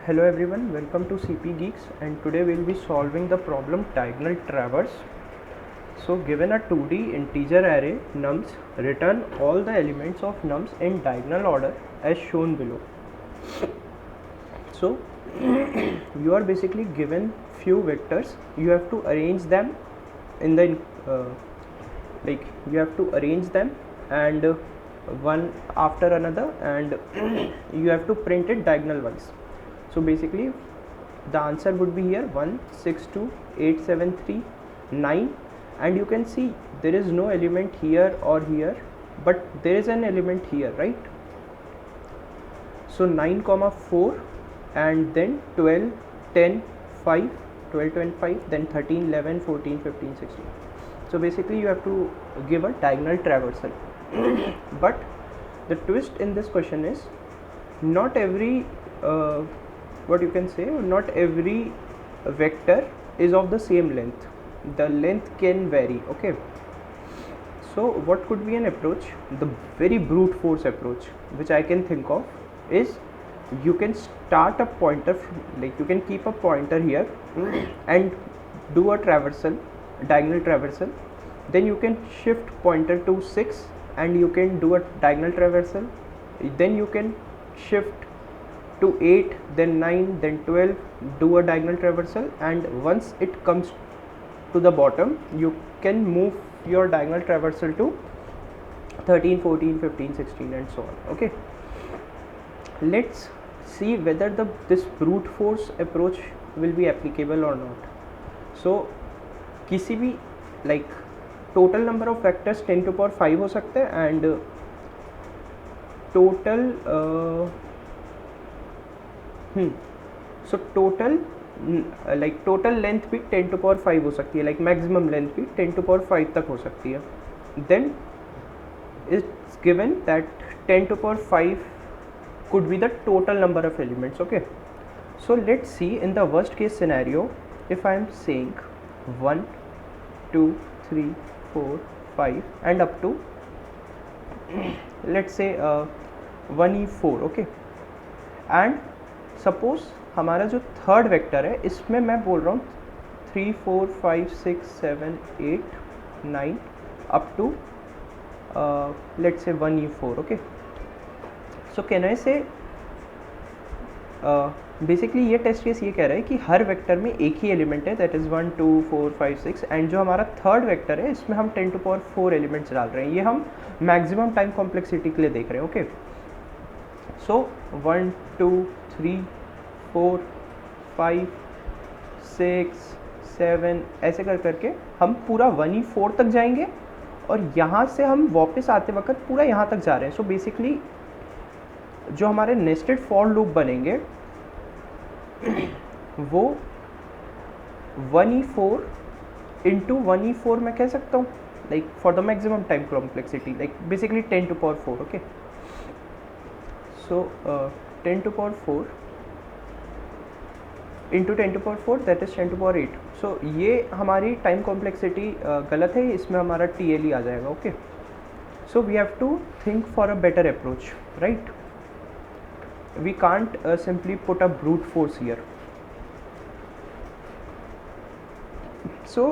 Hello everyone, welcome to CP Geeks, and today we'll be solving the problem diagonal traverse. So given a 2D integer array nums, return all the elements of nums in diagonal order as shown below. So you are basically given few vectors, you have to arrange them in the you have to arrange them and one after another, and you have to print it diagonal wise. So basically the answer would be here 1 6 2 8 7 3 9, and you can see there is no element here or here, but there is an element here, right? So 9 comma 4, and then 12 10 5, 12 10 5, then 13 11 14 15 16. So basically you have to give a diagonal traversal. But the twist in this question is not every not every vector is of the same length. The length can vary. Okay, so what could be an approach? The very brute force approach which I can think of is you can start a pointer you can keep a pointer here and do a traversal, diagonal traversal, then you can shift pointer to 6 and you can do a diagonal traversal, then you can shift to 8, then 9, then 12, do a diagonal traversal, and once it comes to the bottom you can move your diagonal traversal to 13 14 15 16 and so on. Okay, let's see whether this brute force approach will be applicable or not. So किसी भी total number of vectors 10 to power 5 हो सकते हैं, and total total length भी 10 to power 5 हो सकती है, maximum length भी 10 to power 5 तक हो सकती है. Then it's given that 10 to power 5 could be the total number of elements. Okay, so let's see in the worst case scenario, if I am saying 1 2 3 4 5 and up to let's say 1e4. okay, and suppose हमारा जो third vector है इसमें मैं बोल रहा हूँ 3 4 5 6 7 8 9 up to let's say 1e4. okay, so can I say basically ये test case ये कह रहा है कि हर वेक्टर में एक ही एलिमेंट है, दैट इज़ 1 2 4 5 6, एंड जो हमारा थर्ड वेक्टर है इसमें हम 10 to power 4 एलिमेंट्स डाल रहे हैं. ये हम मैक्सिमम टाइम कॉम्प्लेक्सिटी के लिए देख रहे हैं. ओके, सो 1 2 3 4 5 6 7 ऐसे कर करके हम पूरा 1e4 तक जाएंगे, और यहाँ से हम वापस आते वक्त पूरा यहाँ तक जा रहे हैं. सो बेसिकली जो हमारे नेस्टेड फॉर लूप बनेंगे वो 1e4 इंटू 1e4 मैं कह सकता हूँ, for the maximum time complexity, basically 10 to power 4. Okay, so 10 to power 4 into 10 to power 4 that is 10 to power 8. सो ये हमारी टाइम कॉम्प्लेक्सिटी गलत है, इसमें हमारा TL आ जाएगा. Okay, so we have to think for a better approach, right? We can't simply put a brute force here. So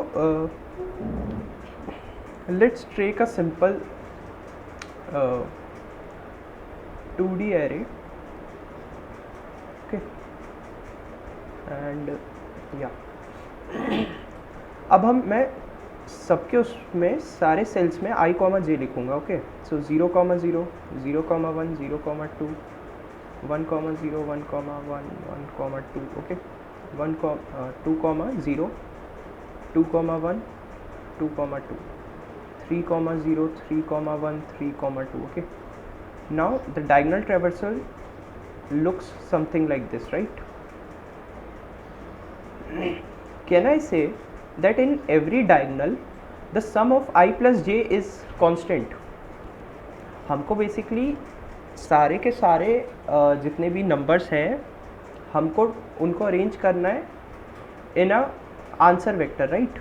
let's take a simple 2D array. Okay, and अब मैं सबके उसमें सारे सेल्स में I, J लिखूंगा. Okay, so 0, 0 0, 1 0, 2 1, 0 1, 1 1, 2. okay, 1 2, 0 2, 1 2, 2 3, 0 3, 1 3, 2. okay, now the diagonal traversal looks something like this, right? Can I say that in every diagonal the sum of I plus j is constant? हमको basically सारे के सारे जितने भी numbers हैं हमको उनको अरेंज करना है in a answer vector, right?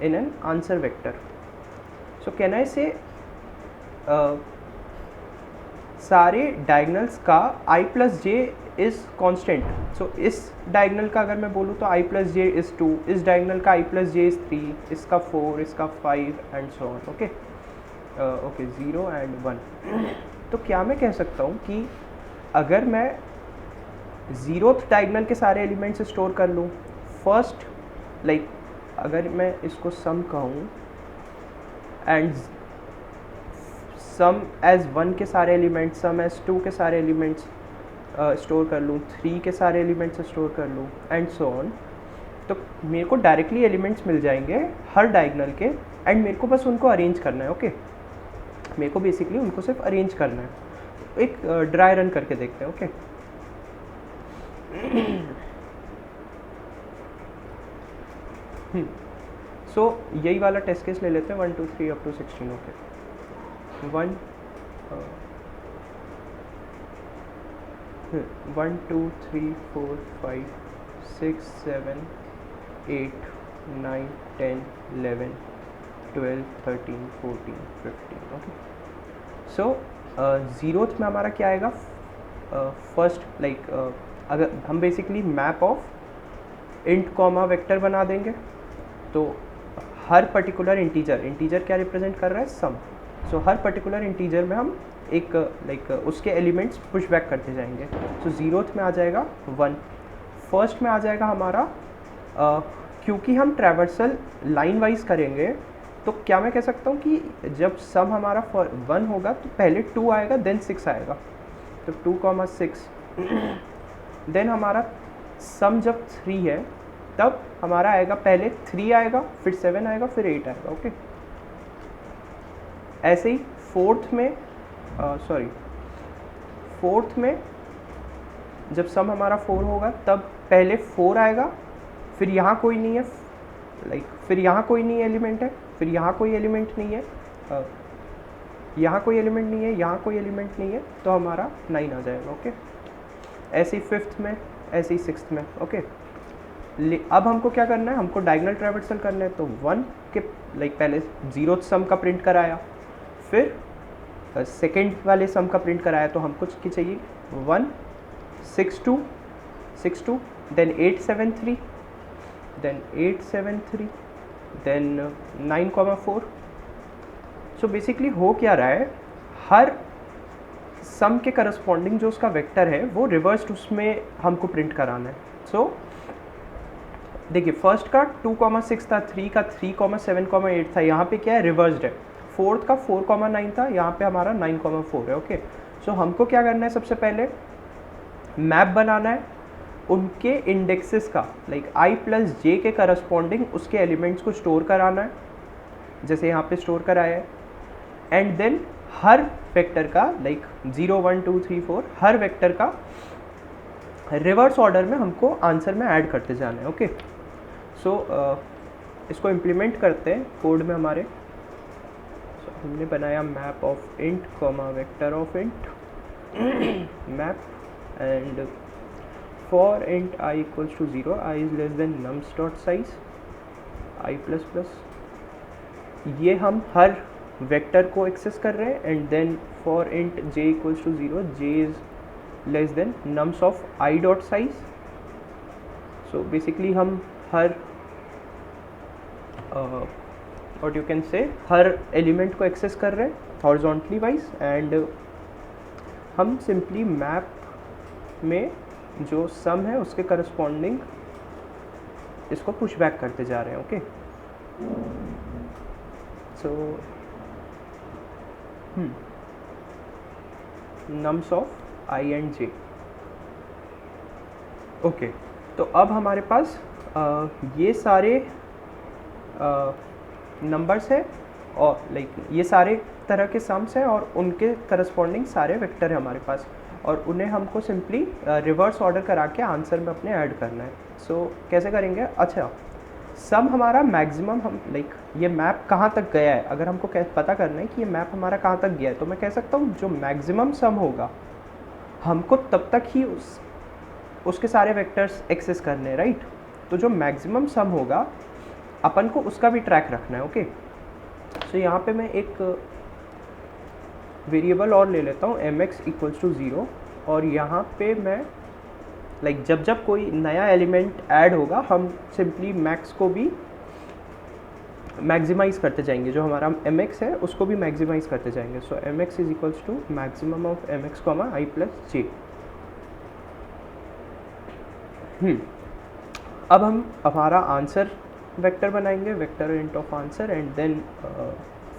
In an answer vector. So can I say सारे डायगनल्स का I plus j is constant. So इस डायगनल का अगर मैं बोलूँ तो i प्लस जे इज़ 2, इस डायगनल का i प्लस जे इज़ 3, इसका 4, इसका 5 and so on. Okay okay 0 and 1. तो क्या मैं कह सकता हूँ कि अगर मैं ज़ीरोथ डायगनल के सारे एलिमेंट्स स्टोर कर लूँ, फर्स्ट लाइक अगर मैं इसको सम कहूँ एंड सम एज 1 के सारे एलिमेंट्स, सम एज 2 के सारे एलिमेंट्स स्टोर कर लूँ, 3 के सारे एलिमेंट्स स्टोर कर लूँ एंड सो ऑन, तो मेरे को डायरेक्टली एलिमेंट्स मिल जाएंगे हर डायगनल के एंड मेरे को बस उनको अरेंज करना है. ओके मेरे को बेसिकली उनको सिर्फ अरेंज करना है. एक ड्राई रन करके देखते हैं. ओके सो यही वाला टेस्ट केस ले लेते हैं 1 2 3 up to 16. Okay 1 2 3 4 5 6 7 8 9 10 11 12 13 14 15. Okay so zeroth में हमारा क्या आएगा, फर्स्ट लाइक अगर हम basically map of int comma vector बना देंगे तो हर पर्टिकुलर इंटीजर क्या रिप्रेजेंट कर रहा है, सम. सो हर पर्टिकुलर इंटीजर में हम एक लाइक उसके एलिमेंट्स पुश बैक करते जाएंगे. सो ज़ीरोथ में आ जाएगा 1, फर्स्ट में आ जाएगा हमारा क्योंकि हम ट्रैवर्सल लाइन वाइज करेंगे तो क्या मैं कह सकता हूँ कि जब सम हमारा 1 होगा तो पहले 2 आएगा देन 6 आएगा, तो 2 6. देन हमारा सम जब 3 है तब हमारा आएगा पहले 3 आएगा, फिर 7 आएगा, फिर 8 आएगा. ओके ऐसे ही फोर्थ में जब सम हमारा 4 होगा तब पहले 4 आएगा, फिर यहाँ कोई नहीं है लाइक फिर यहाँ कोई नहीं एलिमेंट है, फिर यहाँ कोई एलिमेंट नहीं है, यहाँ कोई एलिमेंट नहीं है, यहाँ कोई एलिमेंट नहीं है, तो हमारा 9 आ जाएगा. ओके ऐसे ही फिफ्थ में, ऐसे ही सिक्स्थ में. ओके अब हमको क्या करना है, हमको डायगोनल ट्रैवर्सल करना है. तो 1 के लाइक पहले जीरोथ सम का प्रिंट कराया, फिर सेकेंड वाले सम का प्रिंट कराया, तो हमको क्या चाहिए 1 6 2 then 8 7 3 then 8 7 3 then 9 4. So basically हो क्या रहा है, हर सम के करस्पॉन्डिंग जो उसका वेक्टर है वो रिवर्स्ड उसमें हमको प्रिंट कराना है. सो देखिए फर्स्ट का 2 6 था, 3 का 3 7 8 था, यहाँ पे क्या है रिवर्स्ड है. फोर्थ का 4 9 था, यहाँ पे हमारा 9 4 है. ओके सो हमको क्या करना है, सबसे पहले मैप बनाना है उनके इंडेक्सेस का, लाइक i प्लस जे के करस्पॉन्डिंग उसके एलिमेंट्स को स्टोर कराना है जैसे यहाँ पे स्टोर कराया है. एंड देन हर वेक्टर का लाइक 0 1 2 3 4 हर वेक्टर का रिवर्स ऑर्डर में हमको आंसर में ऐड करते जाना है. ओके सो इसको इम्प्लीमेंट करते हैं कोड में हमारे. so, हमने बनाया map of int comma vector of int map and for int i equals to 0, i is less than nums dot size i plus plus. ये हम हर वेक्टर को एक्सेस कर रहे हैं. And then for int j equals to 0, j is less than nums of i dot size. So basically हम हर what you can say her element को एक्सेस कर रहे हैं हॉरिजॉन्टली वाइज. एंड हम सिंपली मैप में जो सम है उसके करस्पॉन्डिंग इसको पुश बैक करते जा रहे हैं. Okay so nums of i and j. Okay तो अब हमारे पास ये सारे नंबर्स है और लाइक ये सारे तरह के सम्स हैं और उनके करस्पॉन्डिंग सारे वेक्टर हैं हमारे पास, और उन्हें हमको सिंपली रिवर्स ऑर्डर करा के आंसर में अपने ऐड करना है. सो कैसे करेंगे, अच्छा सम हमारा मैक्सिमम हम लाइक ये मैप कहाँ तक गया है, अगर हमको पता करना है कि ये मैप हमारा कहाँ तक गया है, तो मैं कह सकता हूँ जो मैक्सिमम सम होगा हमको तब तक ही उसके सारे वेक्टर्स एक्सेस करने हैं, राइट. तो जो मैक्सिमम सम होगा अपन को उसका भी ट्रैक रखना है. ओके सो यहाँ पे मैं एक वेरिएबल और ले लेता हूँ mx इक्वल्स टू 0, और यहाँ पे मैं लाइक जब जब कोई नया एलिमेंट ऐड होगा हम सिंपली मैक्स को भी मैक्सिमाइज करते जाएंगे, जो हमारा एम एक्स है उसको भी मैक्सिमाइज करते जाएंगे. So M X is equals to maximum of M X comma I plus J. अब हम हमारा आंसर वेक्टर बनाएंगे, vector int of answer, and then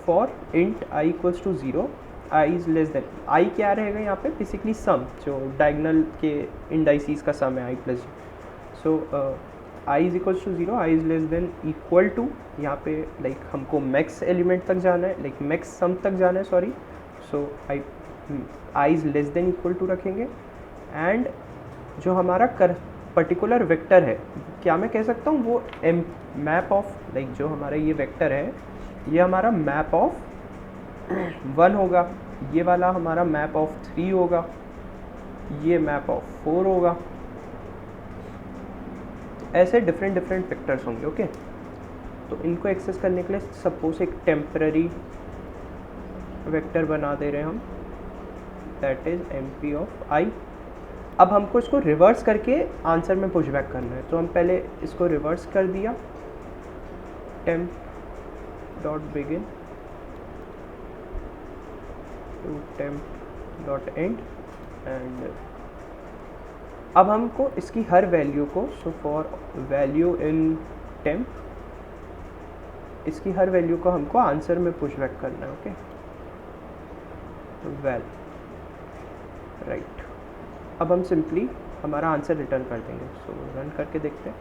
for int I equals to 0 I is less than, I क्या रहेगा यहाँ पे basically some, जो diagonal के इंडाइसिस का सम है I plus. So I is equals to 0, I is less than equal to, यहाँ पे लाइक हमको मैक्स एलिमेंट तक जाना है, लाइक मैक्स सम तक जाना है, sorry. So I is less than equal to रखेंगे, एंड जो हमारा पर्टिकुलर वेक्टर है, क्या मैं कह सकता हूँ वो मैप ऑफ, लाइक जो हमारा ये वेक्टर है ये हमारा मैप ऑफ 1 होगा, ये वाला हमारा मैप ऑफ 3 होगा, ये मैप ऑफ 4 होगा. ऐसे डिफरेंट डिफरेंट वेक्टर्स होंगे. ओके, तो इनको एक्सेस करने के लिए सपोज एक टेम्पररी वेक्टर बना दे रहे हैं हम, that is M P of I. अब हमको इसको रिवर्स करके आंसर में पुश बैक करना है, तो हम पहले इसको रिवर्स कर दिया, temp dot begin to temp dot end, and अब हमको इसकी हर वैल्यू को, so for value in temp, इसकी हर वैल्यू को हमको आंसर में पुश बैक करना है. Okay, well right. अब हम सिंपली हमारा आंसर रिटर्न कर देंगे. सो रन करके देखते हैं.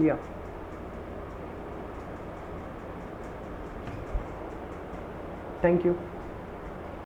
या थैंक यू.